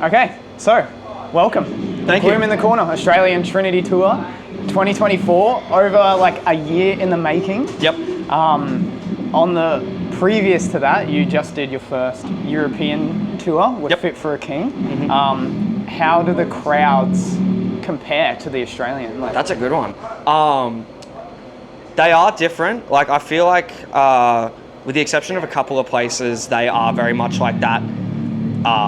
Okay, so welcome. Thank you. Gloom in the Corner, Australian Trinity Tour 2024, over like a year in the making. Yep. On the previous to that, you just did your first European tour with Fit for a King. Mm-hmm. How do the crowds compare to the Australian? That's a good one. They are different. Like, I feel like, with the exception of a couple of places, they are very much like that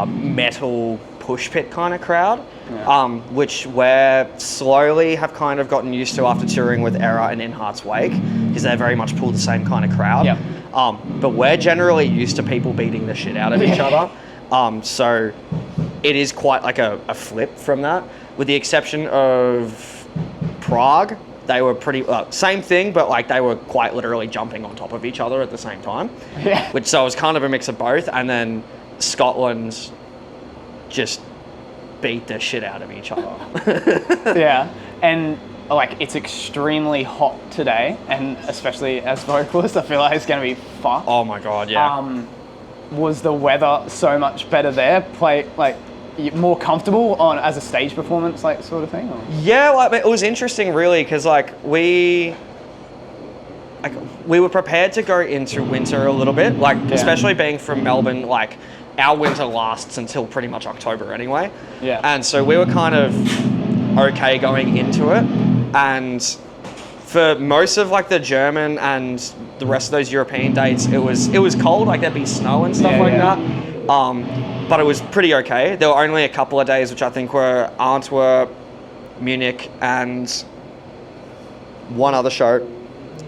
metal push pit kind of crowd, which we're slowly have kind of gotten used to after touring with Error and In Heart's Wake, because they very much pull the same kind of crowd. Yep. But we're generally used to people beating the shit out of each other. So it is quite like a flip from that. With the exception of Prague, they were pretty, same thing, but like they were quite literally jumping on top of each other at the same time. Yeah. So it was kind of a mix of both. And then Scotland just beat the shit out of each other. Yeah, and like it's extremely hot today, and especially as vocalist, I feel like it's going to be fucked. Oh my god, yeah. Was the weather so much better there? More comfortable on as a stage performance, like sort of thing? Or? Yeah, like it was interesting, really, because like we were prepared to go into winter a little bit, especially being from Melbourne, like. Our winter lasts until pretty much October anyway. Yeah. And so we were kind of okay going into it. And for most of like the German and the rest of those European dates, it was cold, like there'd be snow and stuff that. But it was pretty okay. There were only a couple of days, which I think were Antwerp, Munich, and one other show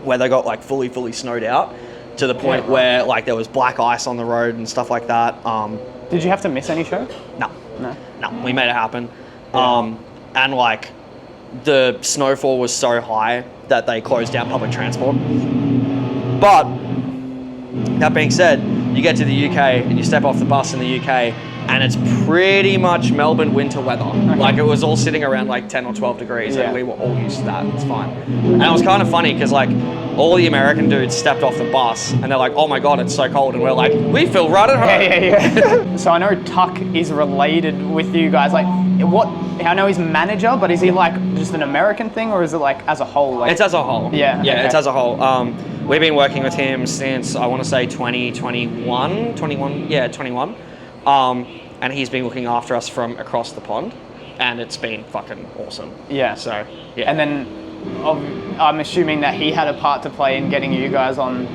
where they got like fully snowed out. To the point where like there was black ice on the road and stuff like that. Did you have to miss any show? No, we made it happen. And like the snowfall was so high that they closed down public transport. But that being said, you get to the UK and you step off the bus in the UK and it's pretty much Melbourne winter weather. Like it was all sitting around like 10 or 12 degrees and we were all used to that. It's fine. And it was kind of funny because like all the American dudes stepped off the bus and they're like, oh my god, it's so cold. And we're like, we feel right at home. Yeah. So I know Tuck is related with you guys. Like, I know he's manager, but is he like just an American thing or is it like as a whole? Like, it's as a whole. Yeah. Yeah, it's as a whole. We've been working with him since, I want to say 2021. And he's been looking after us from across the pond, and it's been fucking awesome. Yeah. So, yeah. And then I'm assuming that he had a part to play in getting you guys on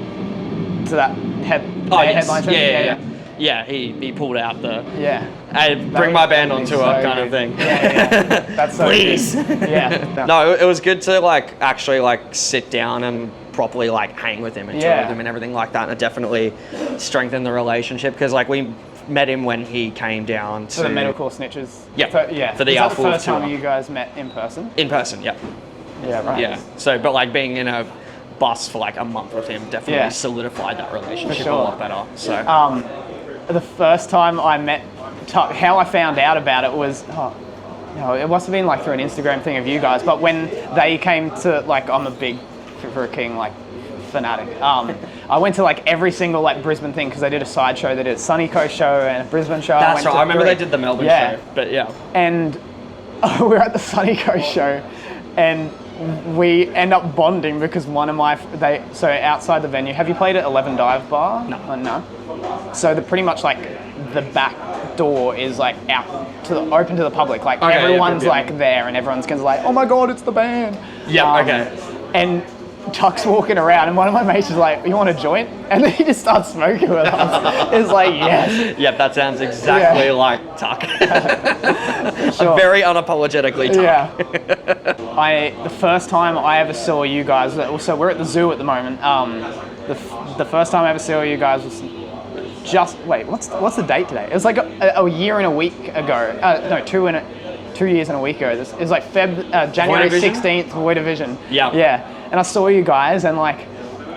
to that headline show? Yeah, he pulled out the... Yeah. Hey, bring my band on tour kind of thing. Yeah. That's so Please. Good. Yeah. No, it was good to like actually like sit down and properly like hang with him and tour with him and everything like that, and it definitely strengthened the relationship because like we met him when he came down to... For the Metalcore Snitches? Yeah. For the Is that the first tour. time you guys met in person? In person, yeah. Yeah, right. Yeah. So, but like being in a bus for like a month with him definitely solidified that relationship a lot better. So, the first time I met Tuck, how I found out about it was, it must have been like through an Instagram thing of you guys. But when they came to like, I'm a big Fit for a King like fanatic. I went to like every single like Brisbane thing because they did a side show. They did a Sunny Coast show and a Brisbane show. That's right. I remember they did the Melbourne show. But yeah. And we were at the Sunny Coast show, and we end up bonding because one of so outside the venue, have you played at 11 Dive Bar? No. No. So pretty much like the back door is like out to open to the public. Like everyone's like there and everyone's gonna like, oh my god, it's the band. Yeah. Okay. And Tuck's walking around and one of my mates is like, you want a joint? And then he just starts smoking with us. It's like, yes. Yep, that sounds exactly like Tuck. Sure. Very unapologetically Tuck. Yeah. The first time I ever saw you guys, so we're at the zoo at the moment. The first time I ever saw you guys was what's the date today? It was like a year and a week ago. No, 2 years and a week ago. It was like January 16th, Void Division. Yeah. Yeah. And I saw you guys and like,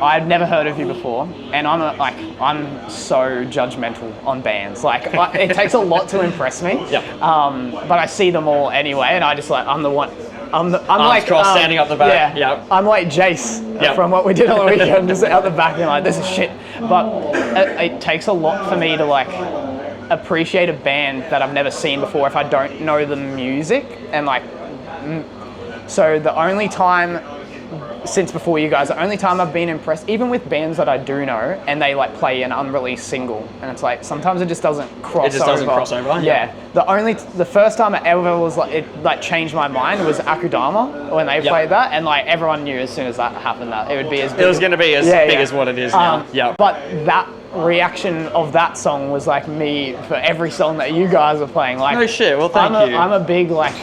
I'd never heard of you before, and I'm so judgmental on bands. Like, it takes a lot to impress me. Yeah. But I see them all anyway, and I just like I'm the one. I'm like crossed standing up the back. Yeah. I'm like Jace from what we did on the weekend, just out the back, and like this is shit. But it takes a lot for me to like appreciate a band that I've never seen before if I don't know the music. And like, so the only time since before you guys, the only time I've been impressed, even with bands that I do know, and they like play an unreleased single, and it's like sometimes it just doesn't cross over. It just doesn't cross over. Yeah. The first time it ever was like it like changed my mind was Akudama when they played that, and like everyone knew as soon as that happened that it would be as big. It was going to be as big as what it is now. Yeah. But that reaction of that song was like me for every song that you guys are playing. Like, no shit. Well, thank you. I'm a big like.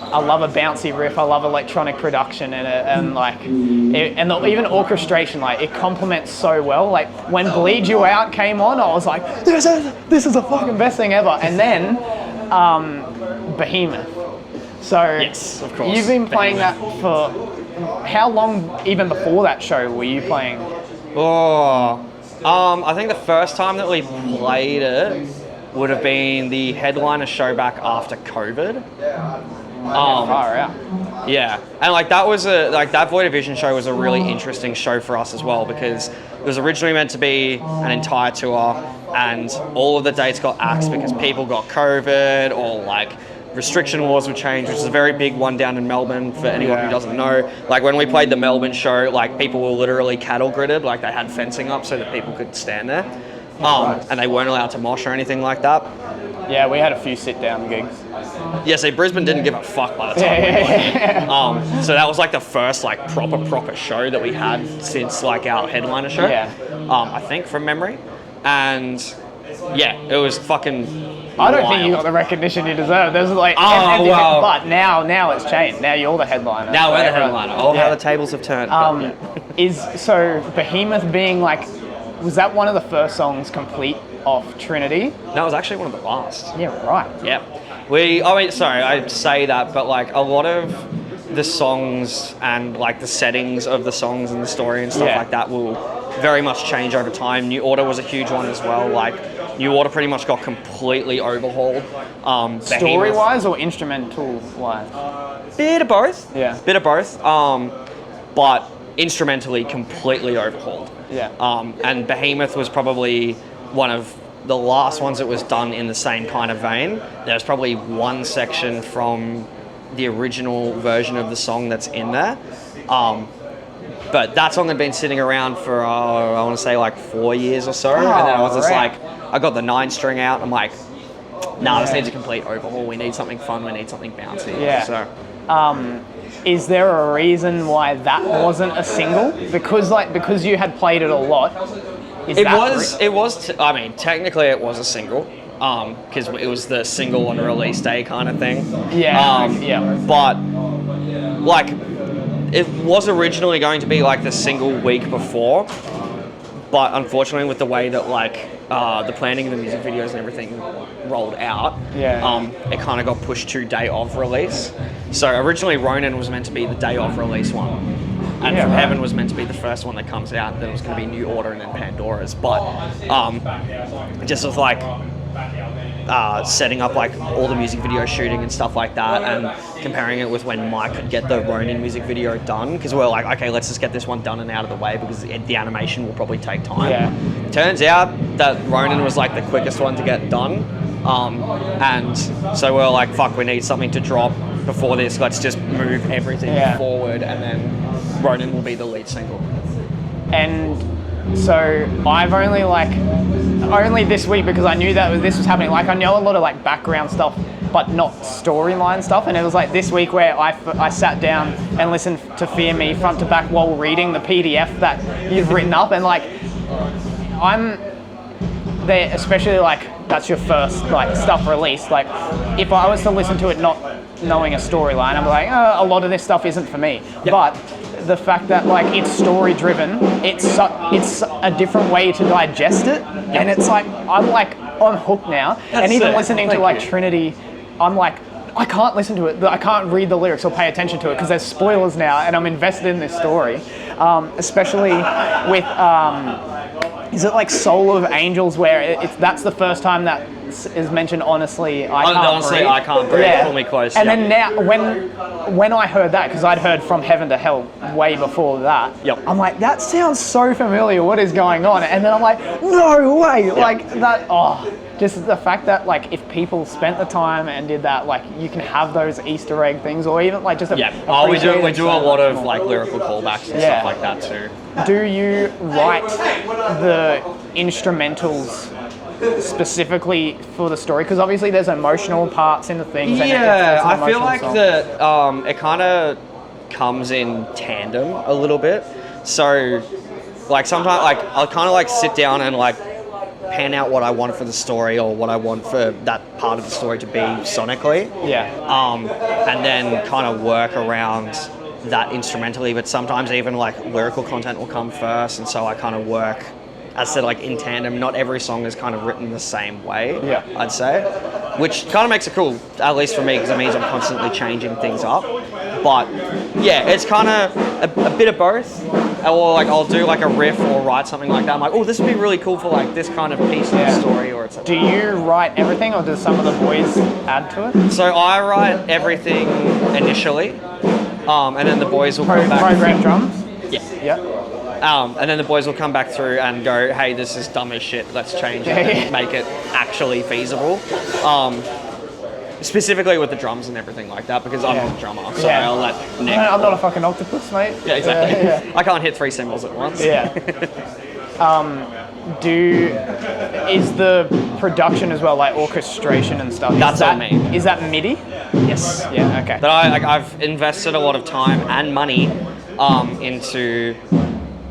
I love a bouncy riff. I love electronic production in it, and like, even orchestration. Like, it complements so well. Like when "Bleed You Out" came on, I was like, "This is the fucking best thing ever." And then, Behemoth. So yes, of course. You've been playing that for how long? Even before that show, were you playing? I think the first time that we played it would have been the headliner show back after COVID. Far out. Yeah, and like that was that Void of Vision show was a really interesting show for us as well, because it was originally meant to be an entire tour, and all of the dates got axed because people got COVID or like restriction laws were changed, which is a very big one down in Melbourne for anyone who doesn't know. Like when we played the Melbourne show, like people were literally cattle gridded, like they had fencing up so that people could stand there, and they weren't allowed to mosh or anything like that. Yeah, we had a few sit-down gigs. Yeah, see, Brisbane didn't give a fuck by the time we went. So that was like the first like proper show that we had since like our headliner show. Yeah. I think from memory, and yeah, it was fucking. I don't think you got the recognition you deserve. There's like, well. But now it's changed. Now you're the headliner. Now we're the headliner. Oh, how the tables have turned. So Behemoth being like, was that one of the first songs complete off Trinity? That was actually one of the last. Yeah, right. Yeah. I say that, but like a lot of the songs and like the settings of the songs and the story and stuff like that will very much change over time. New Order was a huge one as well. Like New Order pretty much got completely overhauled. Story-wise or instrumental-wise? Bit of both. Yeah. Bit of both. But instrumentally completely overhauled. Yeah. And Behemoth was probably one of the last ones that was done in the same kind of vein. There's probably one section from the original version of the song that's in there. But that song had been sitting around for, I want to say like 4 years or so. And then I was just like, I got the 9-string out. I'm like, nah, this needs a complete overhaul. We need something fun. We need something bouncy. Yeah. So. Is there a reason why that wasn't a single? Because you had played it a lot. I mean, technically it was a single, because it was the single on release day kind of thing. Yeah. But like, it was originally going to be like the single week before, but unfortunately with the way that like the planning of the music videos and everything rolled out, it kind of got pushed to day of release. So originally Ronin was meant to be the day of release one. And From Heaven was meant to be the first one that comes out. Then it was going to be New Order and then Pandora's. But just with like setting up like all the music video shooting and stuff like that, and comparing it with when Mike could get the Ronin music video done, because we're like, okay, let's just get this one done and out of the way because the animation will probably take time. Yeah. Turns out that Ronin was like the quickest one to get done, and so we're like, fuck, we need something to drop before this. Let's just move everything forward, and then Ronin will be the lead single. And so I've only this week, because I knew that this was happening. Like I know a lot of like background stuff, but not storyline stuff. And it was like this week where I sat down and listened to Fear Me front to back while reading the PDF that you've written up. And like I'm there, especially like that's your first like stuff released. Like if I was to listen to it not knowing a storyline, I'm like, a lot of this stuff isn't for me. Yep. But the fact that like it's story driven, it's a different way to digest it, and it's like I'm hooked now. That's and even listening to like Trinity, I'm like, I can't listen to it. I can't read the lyrics or pay attention to it because there's spoilers now, and I'm invested in this story, especially with is it like Soul of Angels, where that's the first time that is mentioned. Honestly, I can't breathe. Pull me close. And then now, when I heard that, because I'd heard From Heaven to Hell way before that, I'm like, that sounds so familiar. What is going on? And then I'm like, no way, like that. Oh, just the fact that like if people spent the time and did that, like you can have those Easter egg things, or even like just we do a lot of like lyrical callbacks and stuff like that too. Do you write the instrumentals specifically for the story? Because obviously there's emotional parts in the things. Yeah, and I feel like that it kind of comes in tandem a little bit. So, like sometimes, like I'll kind of like sit down and like pan out what I want for the story or what I want for that part of the story to be sonically. Yeah. And then kind of work around that instrumentally. But sometimes even like lyrical content will come first, and so I kind of work, as I said, like in tandem. Not every song is kind of written the same way, I'd say, which kind of makes it cool, at least for me, because it means I'm constantly changing things up. But yeah, it's kind of a bit of both. Or like I'll do like a riff or write something like that. I'm like, oh, this would be really cool for like this kind of piece of the story, or etc. Do you write everything, or do some of the boys add to it? So I write everything initially, and then the boys will come back. Program drums. Yeah. And then the boys will come back through and go, hey, this is dumb as shit, let's change it and make it actually feasible. Specifically with the drums and everything like that, because I'm not a drummer, so I'll let Nick... I'm not a fucking octopus, mate. Yeah, exactly. I can't hit 3 cymbals at once. Yeah. Is the production as well, like orchestration and stuff? That's all me. Is that MIDI? Yes. Yeah, okay. But I've invested a lot of time and money into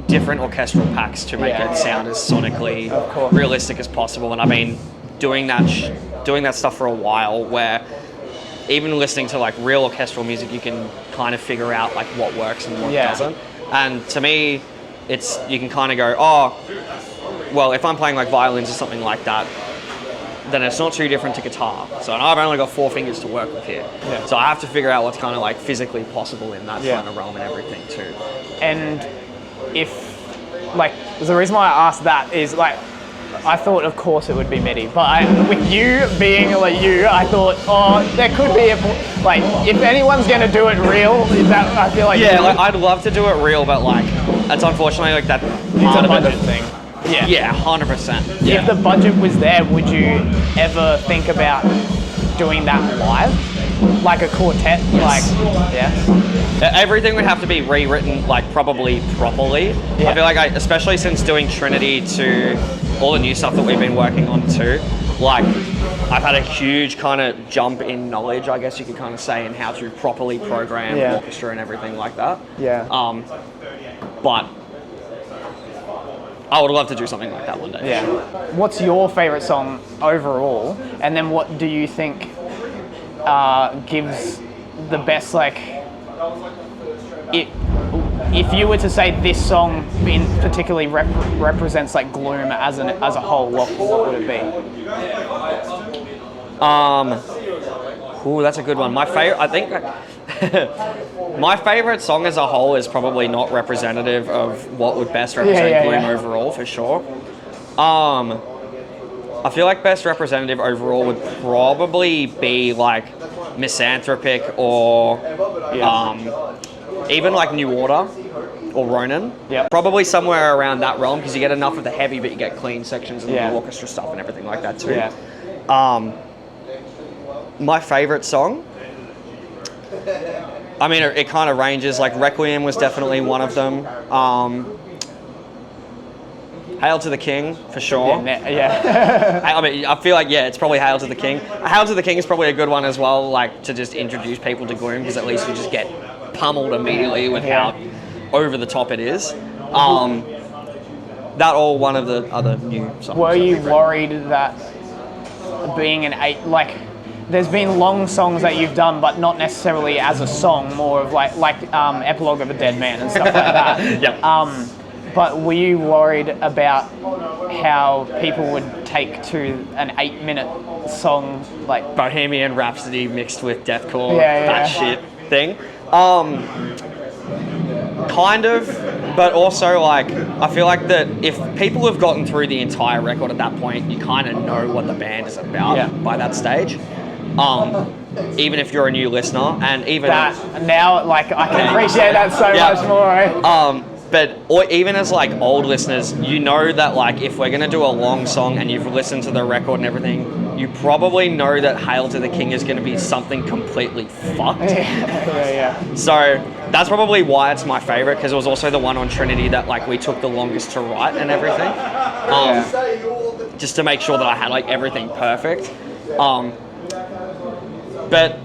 different orchestral packs to make it sound as sonically realistic as possible, and I've been doing that stuff for a while, where even listening to like real orchestral music, you can kind of figure out like what works and what doesn't. And to me, it's, you can kind of go, oh, well, if I'm playing like violins or something like that, then it's not too different to guitar. So I've only got 4 fingers to work with here. Yeah. So I have to figure out what's kind of like physically possible in that kind of realm and everything too. And if, like, the reason why I asked that is like, I thought, of course, it would be MIDI, but with you being like you, I thought, oh, there could be like, if anyone's gonna do it real, that I feel like like, I'd love to do it real, but like, it's unfortunately like that. It's a budget thing. Yeah, 100%. Yeah. If the budget was there, would you ever think about doing that live, like a quartet? Yes. Like, everything would have to be rewritten, like probably properly. I feel like, especially since doing Trinity to all the new stuff that we've been working on too, like I've had a huge kind of jump in knowledge, I guess you could kind of say, in how to properly program orchestra and everything like that. Yeah. But I would love to do something like that one day. Yeah. What's your favorite song overall, and then what do you think gives the best, like, if you were to say this song in particularly represents like Gloom as a whole, what would it be? Ooh, that's a good one. My favorite, I think, my favorite song as a whole is probably not representative of what would best represent Gloom overall, for sure. I feel like best representative overall would probably be like Misanthropic, or even like New Order or Ronin. Probably somewhere around that realm, because you get enough of the heavy, but you get clean sections and the orchestra stuff and everything like that too. My favorite song, I mean, it kind of ranges. Like Requiem was definitely one of them. Hail to the King, for sure. I mean, I feel like, it's probably Hail to the King. Hail to the King is probably a good one as well, like to just introduce people to Gloom, because at least you just get pummeled immediately with how over the top it is. That or one of the other new songs. Were you worried that being an 8, like, there's been long songs that you've done, but not necessarily as a song, more of like Epilogue of a Dead Man and stuff like that. But were you worried about how people would take to an 8-minute song, like Bohemian Rhapsody mixed with deathcore, that shit thing? Kind of, but also like, I feel like that if people have gotten through the entire record at that point, you kind of know what the band is about by that stage. Even if you're a new listener, and even that now, like, I can appreciate that so much more. but or even as like old listeners, you know that like if we're gonna do a long song and you've listened to the record and everything, you probably know that Hail to the King is gonna be something completely fucked. Yeah. So that's probably why it's my favorite, because it was also the one on Trinity that like we took the longest to write and everything, just to make sure that I had like everything perfect. But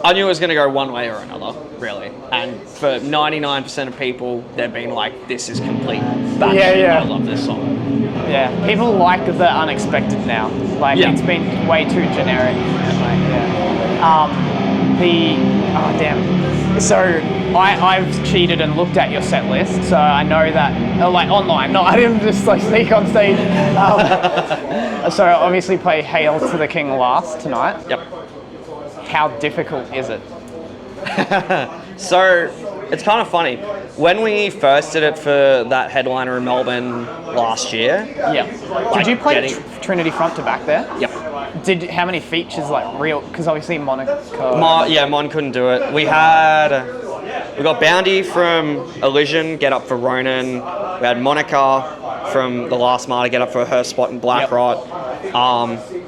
I knew it was going to go one way or another, really. And for 99% of people, they've been like, this is complete bad. I love this song. Yeah, people like the unexpected now. Like, it's been way too generic. So I've cheated and looked at your set list, so I know that, like online, I didn't just like sneak on stage. So I obviously play Hail to the King last tonight. Yep. How difficult is it? So it's kind of funny. When we first did it for that headliner in Melbourne last year. Did you play Trinity front to back there? Yep. How many features like real? Because obviously Monaco. Mon couldn't do it. We got Bounty from Elysian, get up for Ronan. We had Monica from The Last Martyr, get up for her spot in Black Rot.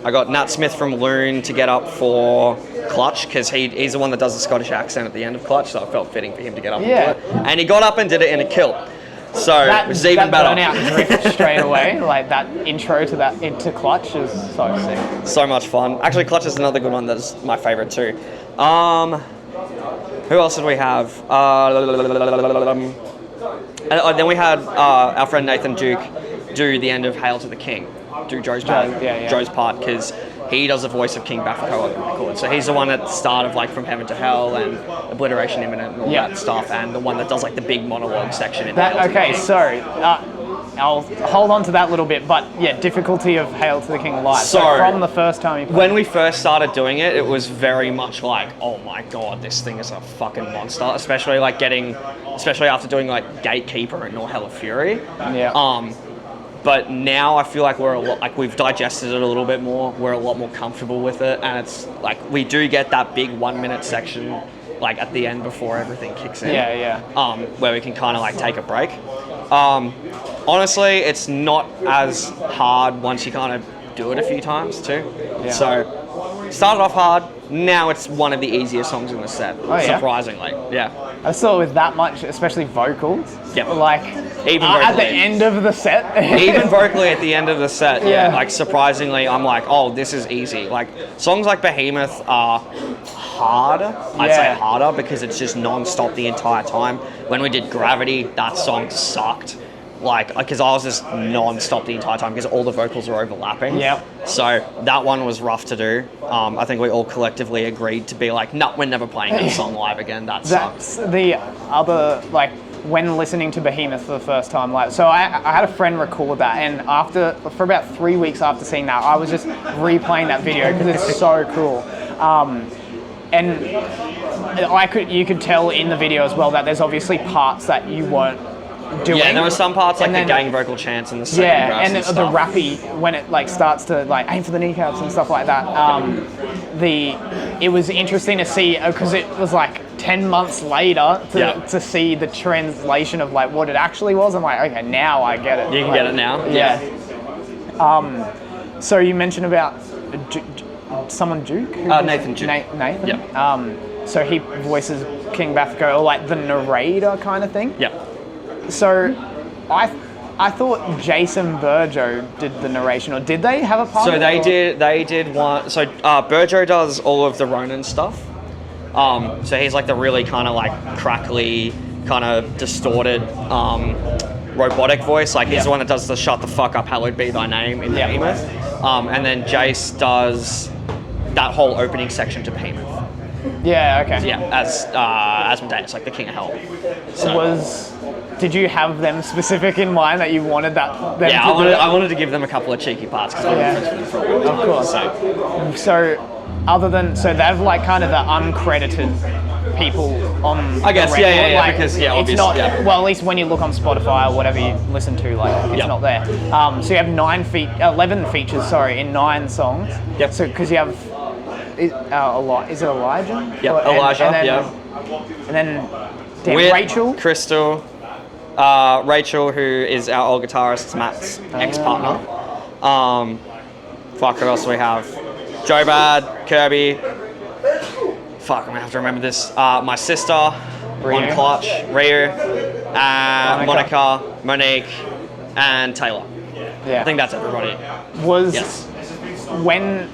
I got Nat Smith from Loon to get up for Clutch, because he's the one that does the Scottish accent at the end of Clutch, so it felt fitting for him to get up and do it. And he got up and did it in a kilt. So it was even better. That burnout drift straight away, like that intro to into Clutch is so sick. So much fun. Actually, Clutch is another good one that's my favourite too. Who else did we have? And then we had our friend Nathan Duke do the end of Hail to the King, do Joe's part, Joe's part, because he does the voice of King Bafako on the record. So he's the one at the start of like From Heaven to Hell and Obliteration Imminent and all that stuff, and the one that does like the big monologue section in that. Okay, so I'll hold on to that little bit, but difficulty of Hail to the King live. So from the first time you played. When we first started doing it, it was very much like, oh my god, this thing is a fucking monster. Especially after doing like Gatekeeper and Nor Hell of Fury. But now I feel like we've digested it a little bit more. We're a lot more comfortable with it, and it's like we do get that big 1 minute section like at the end before everything kicks in. Where we can kind of like take a break. Honestly, it's not as hard once you kind of do it a few times too. So started off hard. Now it's one of the easiest songs in the set. Surprisingly, I saw with that much, especially vocals. Like even at the end of the set. Even vocally at the end of the set. Like surprisingly, I'm like, oh, this is easy. Like songs like Behemoth are hard. I'd say harder because it's just non-stop the entire time. When we did Gravity, that song sucked. Like, because I was just non-stop the entire time because all the vocals are overlapping. So that one was rough to do. I think we all collectively agreed to be like, no, we're never playing this song live again. That's the other, like, when listening to Behemoth for the first time, like, so I had a friend record that, and for about 3 weeks after seeing that, I was just replaying that video because it's so cool. And you could tell in the video as well that there's obviously parts that you weren't doing. There were some parts like the gang vocal chants and the second brass and the rappy when it like starts to like aim for the kneecaps and stuff like that. It was interesting to see because it was like 10 months later to see the translation of like what it actually was. I'm like, okay, now I get it. You can get it now. So you mentioned about someone Duke? Nathan Duke. Nathan. So he voices King Bafako, or like the narrator kind of thing. So, I thought Jason Burjo did the narration, or did they have a part? So they did one. So Burjo does all of the Ronin stuff. So he's like the really kind of like crackly, kind of distorted, robotic voice. Like he's the one that does the "Shut the fuck up, hallowed be thy name" in Behemoth. And then Jace does that whole opening section to Behemoth. As Asmodeus, like the King of Hell. So, did you have them specific in mind that you wanted that? I wanted to give them a couple of cheeky parts because I've been friends with them for a long time. Of course. So they've like kind of the uncredited people on. I guess the record. like, because obviously. It's not. Well, at least when you look on Spotify or whatever you listen to, like it's not there. So you have 11 features. In 9 songs. So because you have. Is it Elijah? Elijah. And then Rachel, Crystal, Rachel, who is our old guitarist, Matt's ex-partner. Fuck, what else do we have? Joe Bad, Kirby. Fuck, I'm gonna have to remember this. My sister, on clutch, Ryu, Monica, Monique, and Taylor. Yeah. I think that's everybody. When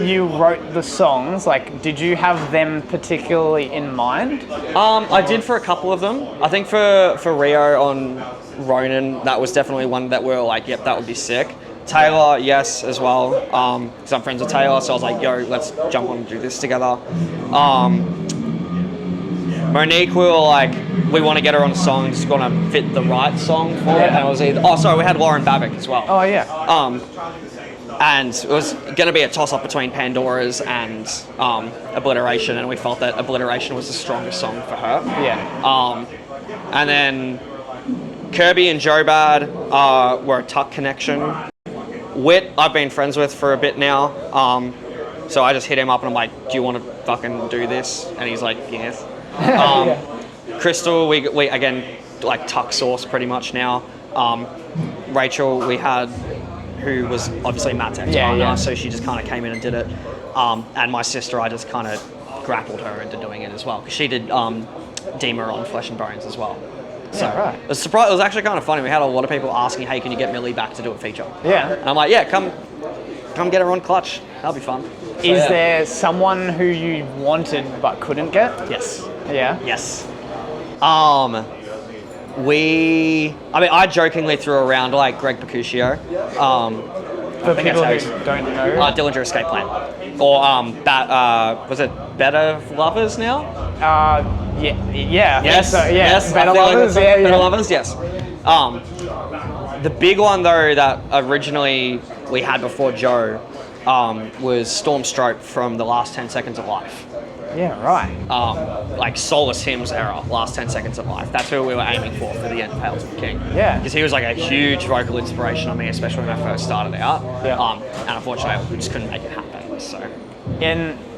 you wrote the songs, like, did you have them particularly in mind? I did for a couple of them. I think for Rio on Ronin, that was definitely one that we were like, yep, that would be sick. Taylor, yes, as well, because I'm friends with Taylor, so I was like, yo, let's jump on and do this together. Monique, we were like, we want to get her on a song, just going to fit the right song for it. And it was either, we had Lauren Babick as well. Oh, yeah. And it was going to be a toss-up between Pandora's and Obliteration, and we felt that Obliteration was the strongest song for her. Yeah. And then Kirby and Joe Bad were a Tuck connection. Wit, I've been friends with for a bit now. So I just hit him up and I'm like, do you want to fucking do this? And he's like, yes. Crystal, we again, like Tuck source pretty much now. Rachel, we had, who was obviously Matt's ex-partner, so she just kind of came in and did it. And my sister, I just kind of grappled her into doing it as well, because she did Dima on Flesh and Bones as well. So right. It was actually kind of funny. We had a lot of people asking, hey, can you get Millie back to do a feature? Yeah. And I'm like, yeah, come get her on Clutch. That'll be fun. Is there someone who you wanted but couldn't get? Yes. Yeah? Yes. I jokingly threw around like Greg Picuscio. For people who don't know. Dillinger Escape Plan. Or was it Better Lovers now? Yes. Yes. Better Lovers. Better Lovers. Yes. The big one though that originally we had before Joe was Storm Stroke from the last 10 Seconds of Life. Yeah, right. Like Soulless Hymns era, last 10 Seconds of Life. That's who we were aiming for the end of Hail to the King. Yeah. Because he was like a huge vocal inspiration on me, especially when I first started out. Yeah. And unfortunately, we just couldn't make it happen.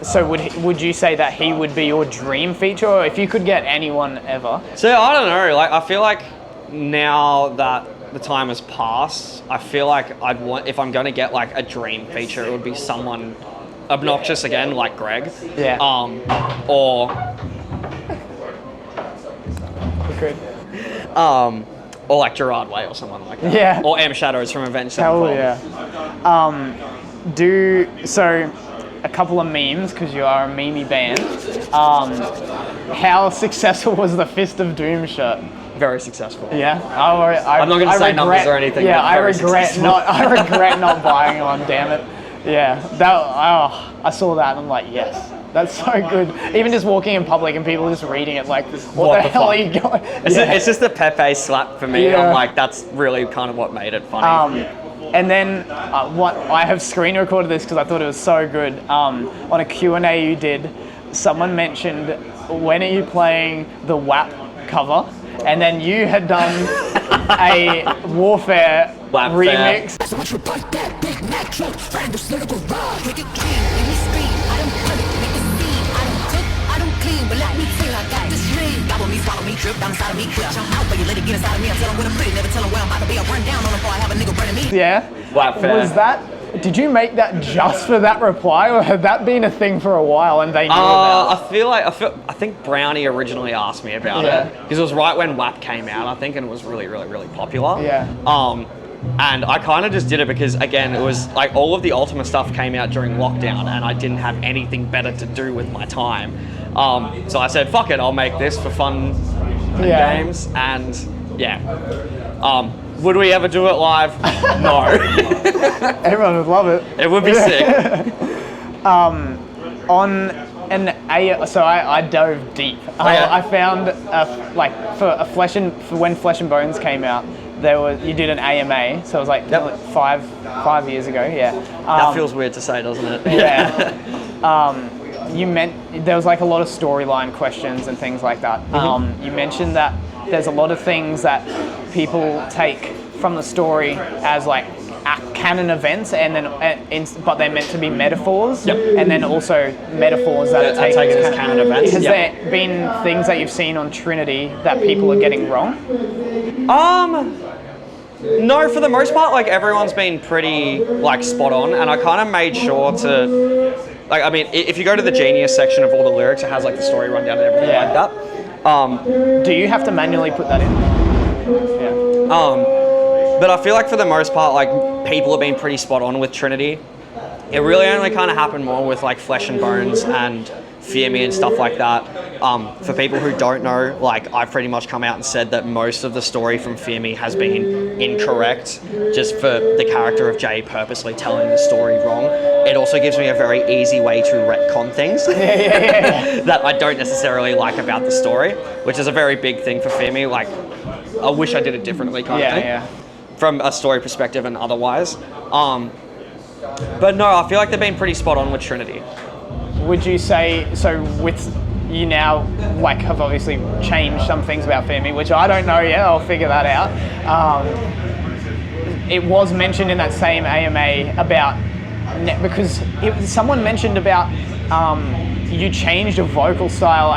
So would you say that he would be your dream feature, or if you could get anyone ever? So I don't know. Like I feel like now that the time has passed, I feel like I'd want, if I'm going to get like a dream feature, it would be someone obnoxious again, like Greg. Yeah. Or like Gerard Way or someone like that. Yeah. Or M Shadows from Avenged Hell Sevenfold. yeah. So a couple of memes, because you are a memey band. How successful was the Fist of Doom shirt? Very successful. Yeah. I'm not going to say numbers or anything. Yeah, I regret successful. not buying one. Damn it. Yeah. I saw that and I'm like, yes. That's so good. Even just walking in public and people just reading it like, what the hell are you going? It's just the Pepe slap for me. Yeah. I'm like, that's really kind of what made it funny. And then what I have screen recorded this because I thought it was so good. On a Q&A you did, someone mentioned, when are you playing the WAP cover? And then you had done a Warfare WAP remix. So much report that big Mac truck, find this lyrical raw. Make it clean, let me scream. I don't cut it, make it steam. I don't cook, I don't clean, but let me tell you, I got this ring. Gobble me, swallow me, drip down inside of me, quick. Jump out, but you let it get inside of me. I tell them where to put it, never tell them where I'm about to be. I run down on them before I have a nigga burning me. Yeah. WAP fair. Was that? Did you make that just for that reply, or had that been a thing for a while and they knew about it? I think Brownie originally asked me about it because it was right when WAP came out, I think, and it was really, really, really popular. Yeah. And I kind of just did it because, again, it was like all of the Ultima stuff came out during lockdown and I didn't have anything better to do with my time. So I said, fuck it, I'll make this for fun and games. And would we ever do it live? No. Everyone would love it. It would be sick. So I dove deep. I found for when Flesh and Bones came out, you did an AMA, so it was like 5 years ago. Yeah. That feels weird to say, doesn't it? Yeah. There was like a lot of storyline questions and things like that. You mentioned that there's a lot of things that people take from the story as like canon events, and then but they're meant to be metaphors, Yep. and then also metaphors that are taken as canon events. Has Yep. there been things that you've seen on Trinity that people are getting wrong? No, for the most part, like everyone's been pretty like spot on, and I kind of made sure to, like, I mean, if you go to the Genius section of all the lyrics, it has like the story rundown and everything like that. Do you have to manually put that in? Yeah. But I feel like for the most part, like people have been pretty spot on with Trinity. It really only kind of happened more with like Flesh and Bones and Fear Me and stuff like that. For people who don't know, like I've pretty much come out and said that most of the story from Fear Me has been incorrect, just for the character of Jay purposely telling the story wrong. It also gives me a very easy way to retcon things that I don't necessarily like about the story, which is a very big thing for Fear Me. Like, I wish I did it differently kind of thing. From a story perspective and otherwise. But no, I feel like they've been pretty spot on with Trinity. Would you say, so with you now, like, have obviously changed some things about Fear Me, which I don't know yet, I'll figure that out. It was mentioned in that same AMA about, because someone mentioned about you changed your vocal style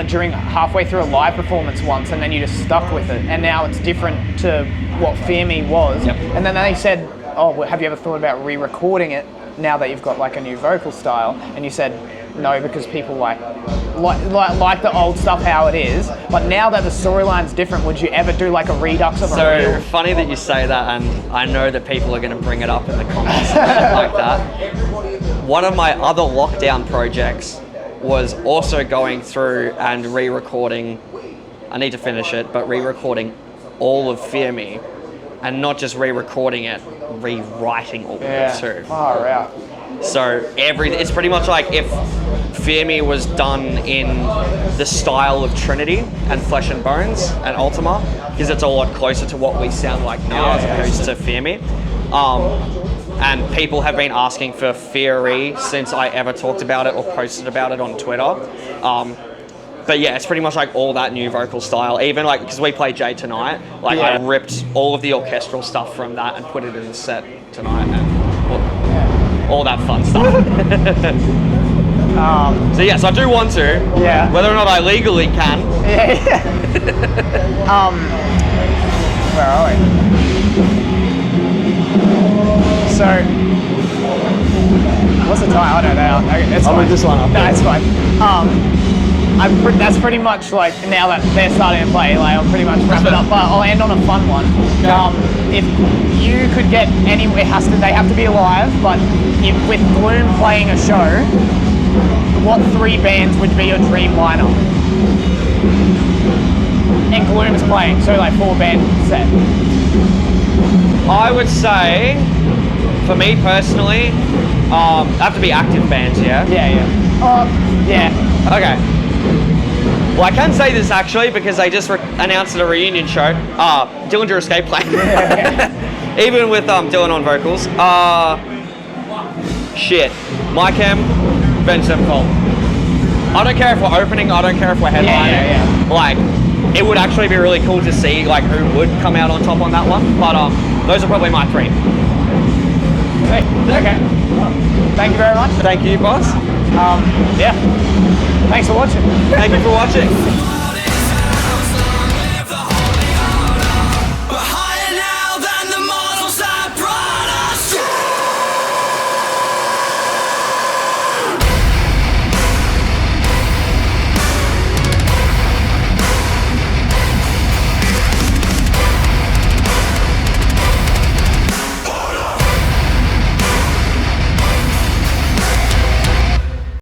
during halfway through a live performance once, and then you just stuck with it, and now it's different to what Fear Me was. Yep. And then they said, oh, well, have you ever thought about re-recording it now that you've got like a new vocal style? And you said no, because people like the old stuff how it is, but now that the storyline's different, would you ever do like a redux of a So funny that you say that, and I know that people are going to bring it up in the comments and shit like that. One of my other lockdown projects was also going through and re-recording, I need to finish it, but re-recording all of Fear Me, and not just re-recording it, rewriting all of it too. Far out. So it's pretty much like if Fear Me was done in the style of Trinity and Flesh and Bones and Ultima, because it's a lot closer to what we sound like now as opposed to Fear Me. And people have been asking for Fury since I ever talked about it or posted about it on Twitter. But yeah, it's pretty much like all that new vocal style. Even like, because we play Jay tonight, like I ripped all of the orchestral stuff from that and put it in the set tonight, and all that fun stuff. So yes, I do want to. Yeah. Whether or not I legally can. Where are we? So, what's the time? I don't know. Okay, it's I'll fine. move this one up. No, it's fine. That's pretty much like, now that they're starting to play, like I'm pretty much wrapping up. But I'll end on a fun one. If you could get any, they have to be alive. But with Gloom playing a show, what 3 bands would be your dream lineup? And Gloom is playing, so like 4-band set. I would say, for me personally, have to be active bands, yeah? Yeah. Okay. Well, I can say this actually because they just announced at a reunion show, Dillinger Escape Plan. Even with Dylan on vocals. My Chem, Avenged Sevenfold. I don't care if we're opening, I don't care if we're headlining. Like, it would actually be really cool to see like who would come out on top on that one. But those are probably my 3. Okay. Thank you very much. Thank you, boss. Thanks for watching. Thank you for watching.